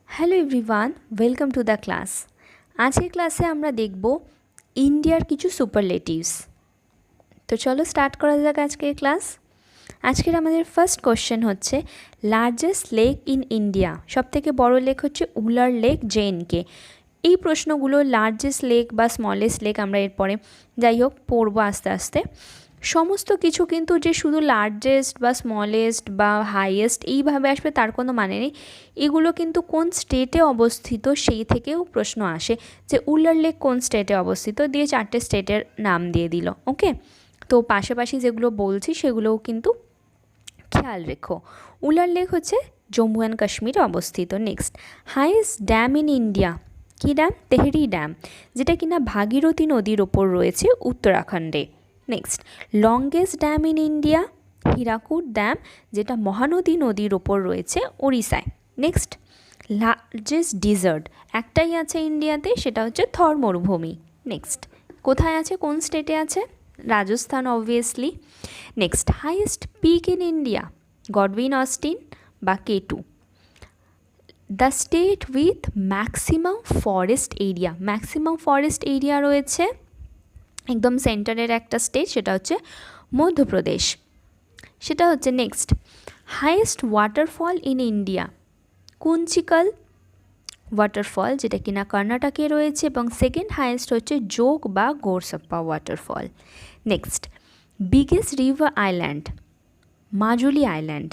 Hello everyone, welcome to the class. আজকের ক্লাসে আমরা দেখব ইন্ডিয়ার কিছু সুপারলেটিভস। তো চলো স্টার্ট করা যাক আজকের ক্লাস। আজকের আমাদের ফার্স্ট কোশ্চেন হচ্ছে লার্জেস্ট লেক ইন ইন্ডিয়া। সবথেকে বড় লেক হচ্ছে উলার লেক, জেএনকে। এই প্রশ্নগুলো লার্জেস্ট লেক বা স্মলেস্ট লেক আমরা এরপরে যাই হোক পড়বো আস্তে আস্তে। সমস্ত কিছু কিন্তু যে শুধু লার্জেস্ট বা স্মলেস্ট বা হাইয়েস্ট এইভাবে আসবে তার কোনো মানে নেই। এগুলো কিন্তু কোন স্টেটে অবস্থিত সেই থেকেও প্রশ্ন আসে যে উলার লেক কোন স্টেটে অবস্থিত, দিয়ে 4টে স্টেটের নাম দিয়ে দিল। ওকে, তো পাশাপাশি যেগুলো বলছি সেগুলোও কিন্তু খেয়াল রেখো। উলার লেক হচ্ছে জম্মু অ্যান্ড কাশ্মীরে অবস্থিত। Next, highest dam in India. কী ড্যাম? তেহরি ড্যাম, যেটা কিনা ভাগীরথী নদীর ওপর রয়েছে উত্তরাখণ্ডে। Next, longest dam in India, Hirakud dam, যেটা মহানদী নদীর ওপর রয়েছে ওড়িশায়। নেক্সট, লার্জেস্ট ডিজার্ট একটাই আছে ইন্ডিয়াতে, সেটা হচ্ছে থর মরুভূমি। নেক্সট, কোথায় আছে, কোন স্টেটে আছে? Rajasthan obviously. Next, highest peak in India, Godwin Austen বা K two. The state with maximum forest area, maximum forest area রয়েছে একদম সেন্টারের একটা স্টেট, সেটা হচ্ছে মধ্যপ্রদেশ। সেটা হচ্ছে next, highest waterfall in India, Kunchikal waterfall, যেটা কিনা কর্ণাটকে রয়েছে, এবং সেকেন্ড হাইয়েস্ট হচ্ছে যোগ বা Gersoppa waterfall. Next, biggest river island, Majuli island.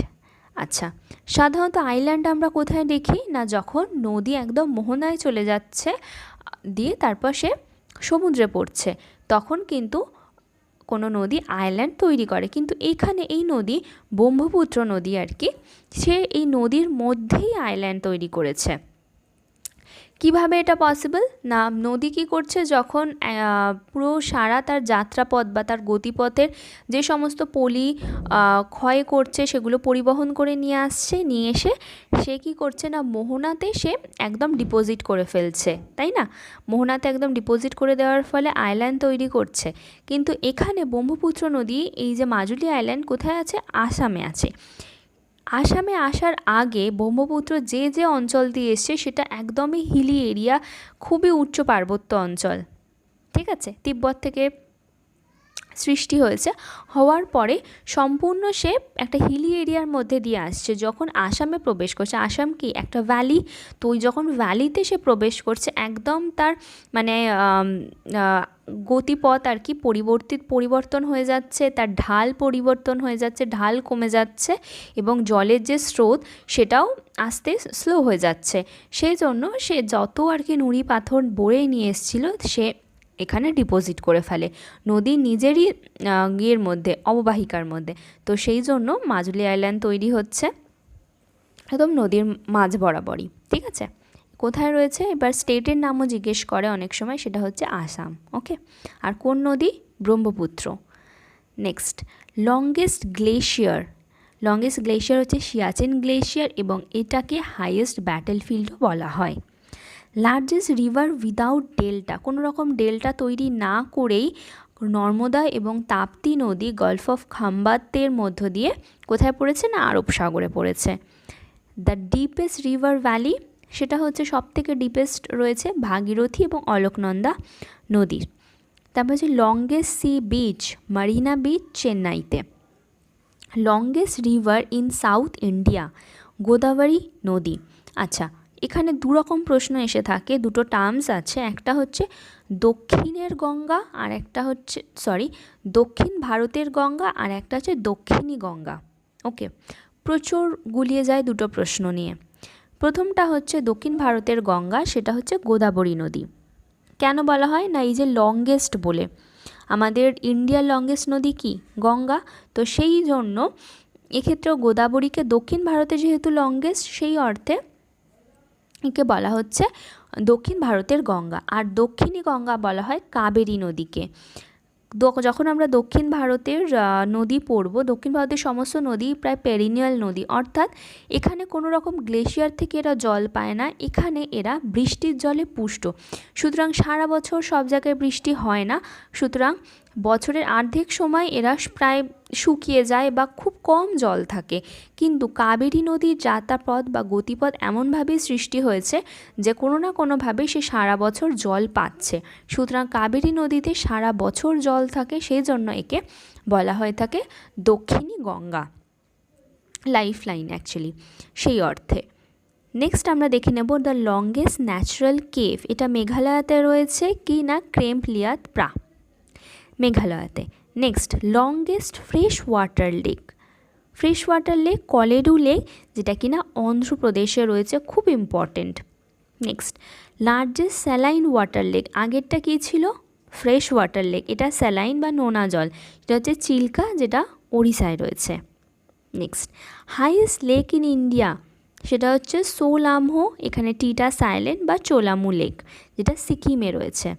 আচ্ছা, সাধারণত আইল্যান্ড আমরা কোথায় দেখি না, যখন নদী একদম মোহনায় চলে যাচ্ছে দিয়ে তারপর সে সমুদ্রে পড়ছে, তখন কিন্তু কোনো নদী আইল্যান্ড তৈরি করে। কিন্তু এইখানে এই নদী ব্রহ্মপুত্র নদী আর কি, সে এই নদীর মধ্যেই আইল্যান্ড তৈরি করেছে। কিভাবে এটা পসিবল? না, নদী কী করছে, যখন পুরো সারা তার যাত্রাপথ বা তার গতিপথের যে সমস্ত পলি ক্ষয় করছে সেগুলো পরিবহন করে নিয়ে আসছে, নিয়ে এসে সে কী করছে না, মোহনাতে সে একদম ডিপোজিট করে ফেলছে, তাই না? মোহনাতে একদম ডিপোজিট করে দেওয়ার ফলে আইল্যান্ড তৈরি করছে। কিন্তু এখানে ব্রহ্মপুত্র নদী, এই যে মাজুলি আইল্যান্ড কোথায় আছে? আসামে আছে। আসামে আসার আগে ব্রহ্মপুত্র যে যে অঞ্চল দিয়ে এসছে সেটা একদমই হিলি এরিয়া, খুবই উচ্চ পার্বত্য অঞ্চল, ঠিক আছে? তিব্বত থেকে সৃষ্টি হয়েছে, হওয়ার পরে সম্পূর্ণ সে একটা হিলি এরিয়ার মধ্যে দিয়ে আসছে। যখন আসামে প্রবেশ করছে, আসাম কি একটা ভ্যালি, তো ওই যখন ভ্যালিতে সে প্রবেশ করছে একদম তার মানে গতিপথ আর কি পরিবর্তন হয়ে যাচ্ছে, তার ঢাল পরিবর্তন হয়ে যাচ্ছে, ঢাল কমে যাচ্ছে, এবং জলের যে স্রোত সেটাও আস্তে স্লো হয়ে যাচ্ছে। সেই জন্য সে যত আর কি নুড়ি পাথর বয়ে নিয়ে এসেছিলো সে এখানে ডিপোজিট করে ফেলে নদীর নিজেরই ইয়ের মধ্যে, অববাহিকার মধ্যে। তো সেই জন্য মাজুলি আইল্যান্ড তৈরি হচ্ছে একদম নদীর মাঝ বরাবরই, ঠিক আছে? কোথায় রয়েছে? এবার স্টেটের নামও জিজ্ঞেস করে অনেক সময়, সেটা হচ্ছে আসাম। ওকে, আর কোন নদী? Brahmaputra. Next, longest glacier, longest glacier হচ্ছে সিয়াচেন গ্লেশিয়ার, এবং এটাকে হাইয়েস্ট ব্যাটেলফিল্ডও বলা হয়। লার্জেস্ট রিভার উইদাউট ডেল্টা, কোনো রকম ডেল্টা তৈরি না করেই নর্মদা এবং তাপ্তি নদী গলফ অফ খাম্বাতের মধ্য দিয়ে কোথায় পড়েছে না, আরব সাগরে পড়েছে। দ্য ডিপেস্ট রিভার ভ্যালি, সেটা হচ্ছে সবথেকে ডিপেস্ট রয়েছে ভাগীরথী এবং অলকনন্দা নদীর। তারপর হচ্ছে longest sea beach, Marina beach, চেন্নাইতে। Longest river in South India, Godavari নদী। আচ্ছা, এখানে দুরকম প্রশ্ন এসে থাকে, দুটো টার্মস আছে, একটা হচ্ছে দক্ষিণের গঙ্গা আর একটা হচ্ছে দক্ষিণ ভারতের গঙ্গা, আর একটা হচ্ছে দক্ষিণী গঙ্গা। ওকে, প্রচুর গুলিয়ে যায় দুটো প্রশ্ন নিয়ে। প্রথমটা হচ্ছে দক্ষিণ ভারতের গঙ্গা, সেটা হচ্ছে গোদাবরী নদী। কেন বলা হয় না, এই যে লংগেস্ট বলে, আমাদের ইন্ডিয়ার লংগেস্ট নদী কি? গঙ্গা। তো সেই জন্য এক্ষেত্রেও গোদাবরীকে দক্ষিণ ভারতে যেহেতু লংগেস্ট, সেই অর্থে একে বলা হচ্ছে দক্ষিণ ভারতের গঙ্গা। আর দক্ষিণী গঙ্গা বলা হয় কাবেরী নদীকে। যখন আমরা দক্ষিণ ভারতের নদী পড়ব, দক্ষিণ ভারতের সমস্ত নদী প্রায় পেরিনিয়াল নদী, অর্থাৎ এখানে কোনো রকম গ্লেশিয়ার থেকে এরা জল পায় না, এখানে এরা বৃষ্টির জলে পুষ্ট। সুতরাং সারা বছর সব জায়গায় বৃষ্টি হয় না, সুতরাং বছরের অর্ধেক সময় এরা প্রায় শুকিয়ে যায় বা খুব কম জল থাকে, কিন্তু কাবেরী নদীর যাত্রাপথ বা গতিপথ এমনভাবেই সৃষ্টি হয়েছে যে কোনো না কোনোভাবে সে সারা বছর জল পাচ্ছে। সুতরাং কাবেরী নদীতে সারা বছর জল থাকে, সেই জন্য একে বলা হয়ে থাকে দক্ষিণী গঙ্গা, লাইফ লাইন অ্যাকচুয়ালি সেই অর্থে। নেক্সট আমরা দেখে নেব দ্য লংগেস্ট ন্যাচারাল কেভ। এটা মেঘালয়তে রয়েছে কি না, ক্রেম্পলিয়াত প্রা, মেঘালয়তে। Next longest fresh water lake. Fresh water lake Kolleru lake, যেটা কিনা অন্ধ্রপ্রদেশে রয়েছে, খুব important. Next largest saline water lake. আগেরটা কী ছিল, ফ্রেশ ওয়াটার লেক, এটা স্যালাইন বা নোনা জল, এটা হচ্ছে চিল্কা, যেটা ওড়িশায় রয়েছে। Next highest lake in India, সেটা হচ্ছে সোলামহো, এখানে টিটা সাইলেন্ট বা চোলামু লেক, যেটা সিকিমে রয়েছে।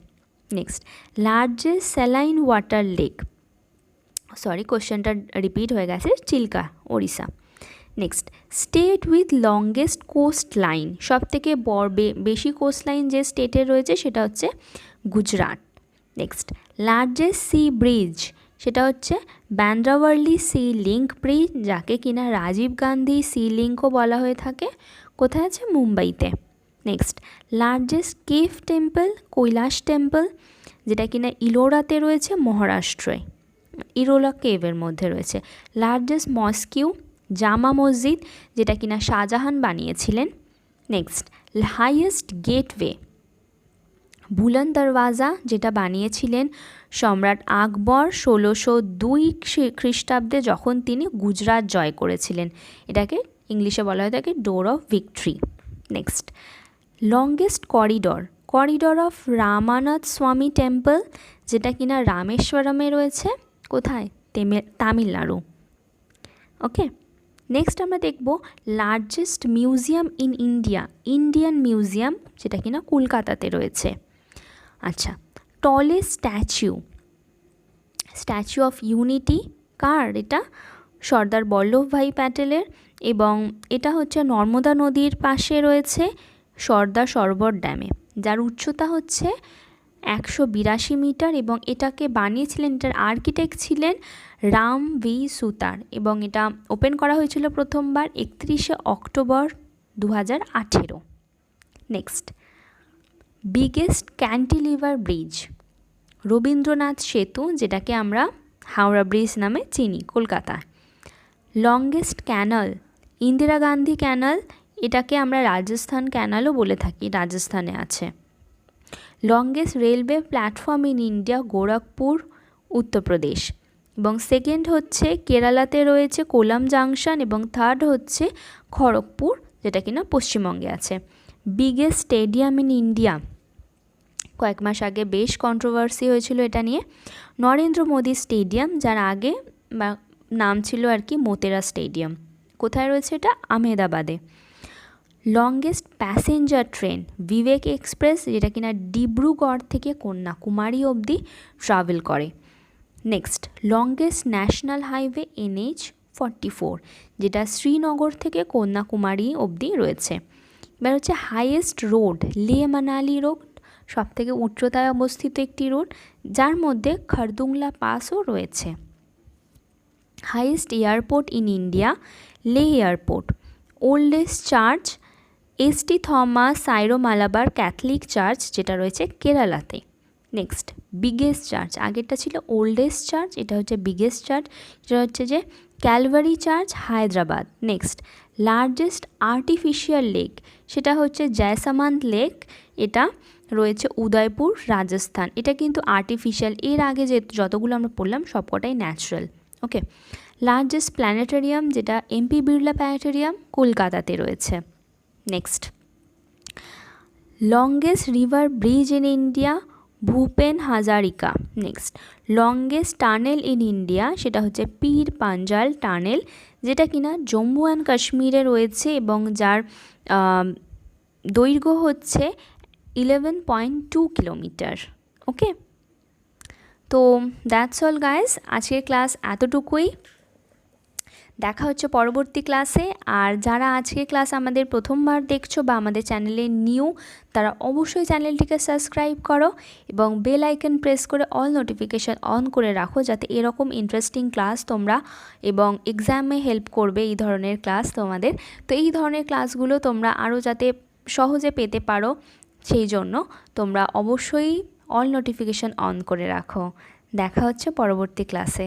Next largest saline water lake, sorry কোশ্চেনটা রিপিট হয়ে গেছে, Chilika Odisha. Next state with longest coast line, সব থেকে বেশি কোস্ট লাইন যে স্টেটের রয়েছে সেটা হচ্ছে Gujarat. Next largest C bridge, সেটা হচ্ছে বান্দ্রাওয়ার্লি সি লিঙ্ক ব্রিজ, যাকে কিনা রাজীব গান্ধী সি লিঙ্কও বলা হয়ে থাকে। কোথায় আছে, মুম্বাইতে। Next largest cave temple, Kailash temple, যেটা কিনা ইলোরাতে রয়েছে, মহারাষ্ট্রে, ইরোলা কেভের মধ্যে রয়েছে। লার্জেস্ট মস্কিউ, জামা মসজিদ, যেটা কিনা শাহজাহান বানিয়েছিলেন। নেক্সট হাইয়েস্ট গেটওয়ে, বুলন্দ দরওয়াজা, যেটা বানিয়েছিলেন সম্রাট আকবর 1602 খ্রিস্টাব্দে, যখন তিনি গুজরাট জয় করেছিলেন। এটাকে ইংলিশে বলা হয় থাকে door of victory. Next longest corridor, corridor of Ramanatha Swamy temple, যেটা কিনা রামেশ্বরমে রয়েছে। কোথায়, তামিলনাড়ু। ওকে, নেক্সট আমরা দেখব largest museum in India, Indian museum, যেটা কিনা কলকাতাতে রয়েছে। আচ্ছা, tallest statue, statue of unity কার, এটা সর্দার বল্লভভাই প্যাটেলের, এবং এটা হচ্ছে নর্মদা নদীর পাশে রয়েছে সর্দার সরোবর ড্যামে, যার উচ্চতা হচ্ছে 182 মিটার, এবং এটাকে বানিয়েছিলেন, এটার আর্কিটেক্ট ছিলেন রাম ভি সুতার, এবং এটা ওপেন করা হয়েছিল প্রথমবার 31শে October 2018। Next biggest cantilever bridge, Rabindranath Setu, যেটাকে আমরা হাওড়া ব্রিজ নামে চিনি, Kolkata. Longest canal, Indira Gandhi canal, এটাকে আমরা রাজস্থান ক্যানালও বলে থাকি, রাজস্থানে আছে। Longest railway platform in India, Gorakhpur, Uttar Pradesh. এবং সেকেন্ড হচ্ছে কেরালাতে রয়েছে কোলাম জাংশন, এবং থার্ড হচ্ছে খড়গপুর, যেটা কিনা পশ্চিমবঙ্গে আছে। বিগেস্ট স্টেডিয়াম ইন ইন্ডিয়া, কয়েক মাস আগে বেশ কন্ট্রোভার্সি হয়েছিল এটা নিয়ে, নরেন্দ্র মোদী স্টেডিয়াম, যার আগে নাম ছিল আর কি মোতেরা স্টেডিয়াম। কোথায় রয়েছে এটা, আহমেদাবাদে। লংগেস্ট প্যাসেঞ্জার ট্রেন, বিবেক এক্সপ্রেস, যেটা কিনা ডিব্রুগড় থেকে কন্যাকুমারী অবধি ট্রাভেল করে। Next longest national highway NH 44, যেটা শ্রীনগর থেকে কন্যাকুমারী অবধি রয়েছে। এবার হচ্ছে হাইয়েস্ট রোড, লে মানালি রোড, সব থেকে উচ্চতায় অবস্থিত একটি রোড, যার মধ্যে খারদুংলা পাসও রয়েছে। Highest airport in India, Leh airport. Oldest church, ST Thomas Syro Malabar Catholic church, যেটা রয়েছে কেরালাতে। নেক্সট বিগেস্ট চার্চ, আগেরটা ছিল ওল্ডেস্ট চার্চ, এটা হচ্ছে বিগেস্ট চার্চ, এটা হচ্ছে যে Calvary church, Hyderabad. Next largest artificial lake, সেটা হচ্ছে জয়সামান্ত লেক, এটা রয়েছে উদয়পুর, রাজস্থান। এটা কিন্তু আর্টিফিশিয়াল, এর আগে যে যতগুলো আমরা পড়লাম সবকটাই ন্যাচারাল। ওকে, লার্জেস্ট প্ল্যানেটেরিয়াম, যেটা MP বিড়লা প্ল্যানেটেরিয়াম, কলকাতাতে রয়েছে। Next longest river bridge in India, Bhupen Hazarika. Next longest tunnel in India, সেটা হচ্ছে পীর পাঞ্জাল টানেল, যেটা কিনা জম্মু অ্যান্ড কাশ্মীরে রয়েছে, এবং যার দৈর্ঘ্য হচ্ছে 11.2 কিলোমিটার। ওকে, তো দ্যাটস অল গাইস, আজকের ক্লাস এতটুকুই। দেখা হচ্ছে পরবর্তী ক্লাসে। আর যারা আজকে ক্লাস আমাদের প্রথমবার দেখছো বা আমাদের চ্যানেলে নিউ, তারা অবশ্যই চ্যানেলটিকে সাবস্ক্রাইব করো এবং বেল আইকন প্রেস করে অল নোটিফিকেশান অন করে রাখো, যাতে এরকম ইন্টারেস্টিং ক্লাস তোমরা এবং এক্সামে হেল্প করবে এই ধরনের ক্লাস তোমাদের। তো এই ধরনের ক্লাসগুলো তোমরা আরও যাতে সহজে পেতে পারো, সেই জন্য তোমরা অবশ্যই অল নোটিফিকেশান অন করে রাখো। দেখা হচ্ছে পরবর্তী ক্লাসে।